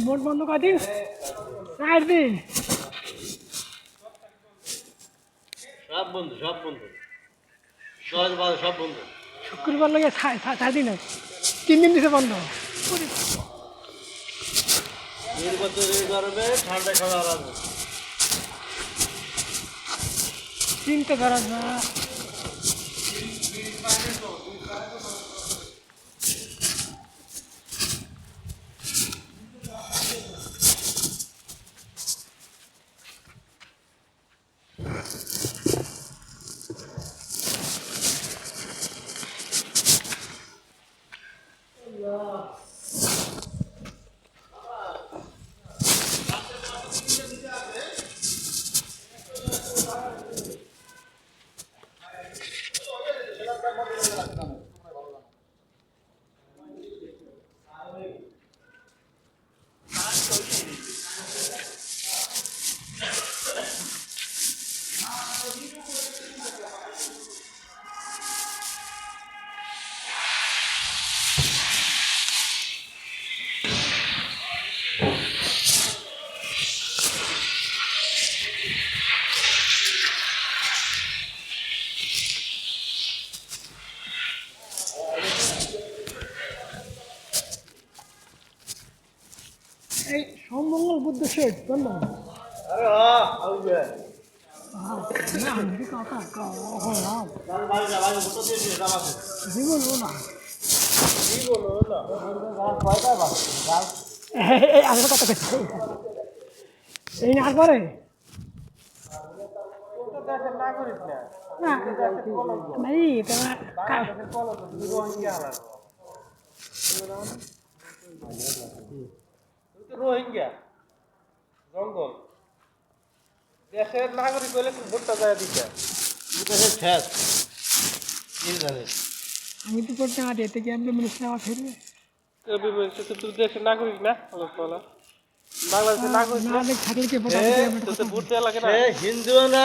মোট বন্ধ কদিন 4 দিন সব বন্ধু সব বন্ধু সব বন্ধু শুক্রবার লাগে 4 দিন 3 দিন দিছে বন্ধ নির্বাচনের গরমে ঠান্ডা খাওয়া আরাম চিন্তা করা না এই সোমমঙ্গল বুদ্ধ শেঠ বন্ধ আরে হ্যাঁ আউবে না আমি কাকা হলাম ভাই ফটো দিয়ে দিও জামাতে জীবন না কি বলো না গাছ কয়টা বাস গাছ এই আগে কথা কইছি এই না করে তো দেশে না করিস না না নাই এটা বাংলাদেশের কলম তো রোহিঙ্গা আলাদা তুই তো রোহিঙ্গা জঙ্গল দেশের নাগরিক হলে ভোটটা যায় দিতে দেশের ঠেস কি জানিস আমি তো করতে না দিতে কি আমি মিনিস্টার আমার ফিরবে তুই দেশের নাগরিক না বাংলাদেশের নাগরিক না দেখ থাকলে কি ভোট তো ভোট দেওয়া লাগে না হিন্দুও না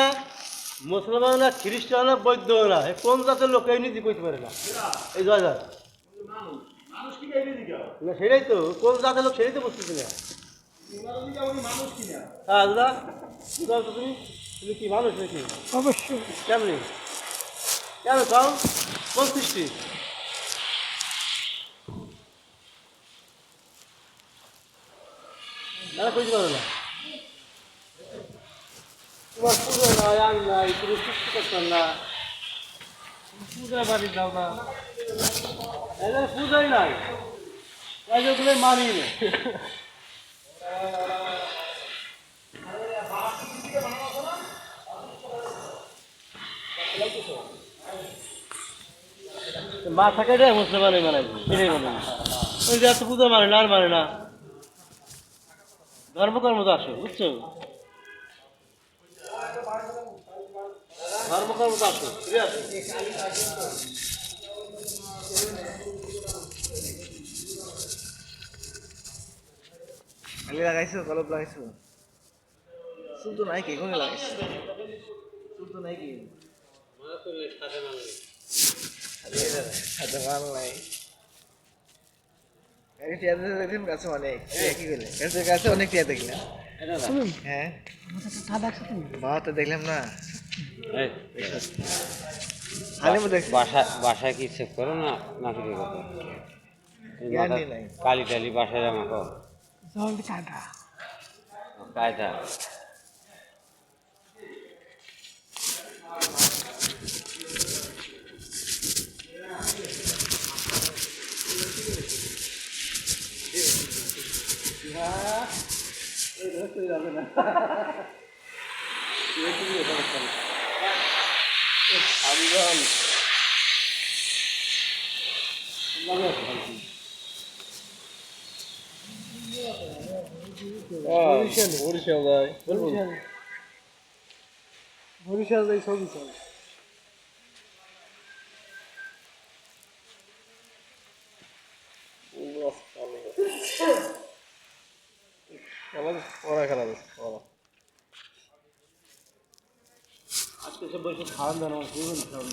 মুসলমান না খ্রিস্টান না বৌদ্ধ না কোন জাতের লোক এই নীতি কইতে পারে না এই জয় না সেটাই তো কোন জাতের লোক সেটাই তো বুঝতেছি না হ্যাঁ দাদা কি বলছো তুমি তুমি কি মানুষ নাকি অবশ্যই কেমনি কেন খাও কোন সৃষ্টি দাদা কইতে পারো না তোমার পুজো নাই আন নাই তুমি সৃষ্টি করতাম না পূজা বাড়ি দাও না এদের পূজাই নাই তাই যে তুমি মানি না মাথা কেটে মুসলমান মানে এটাই মানে ওই যে এত পূজা মানে না আর মানে না ধর্মকর্ম তো আসো বুঝছো ধর্মকর্ম তো আসো ঠিক আছে আলি লাগাইছো কলপ লাগাইছো চুল তো নাই কি কোনে লাগাইছো চুল তো নাই কি সাদা মাল নাই এই টিয়াতে দেখেন কাছে অনেক কি বলে এর কাছে অনেক টিয়া দেখলাম হ্যাঁ তা দেখছো তুমি বাবা তো দেখলাম না এই হালিমও দেখছি বাসায় কি চেক করো না নাকি কি করো গ্যারান্টি নাই কালি টালি বাসায় জামা কর জল কাটা কায়দা বরিশাল যায় বরিশাল যাই ছবি চল পড়া খেলা পড়া আজকে সব বসে খাওয়ান দাওয়া জীবন খাওয়ান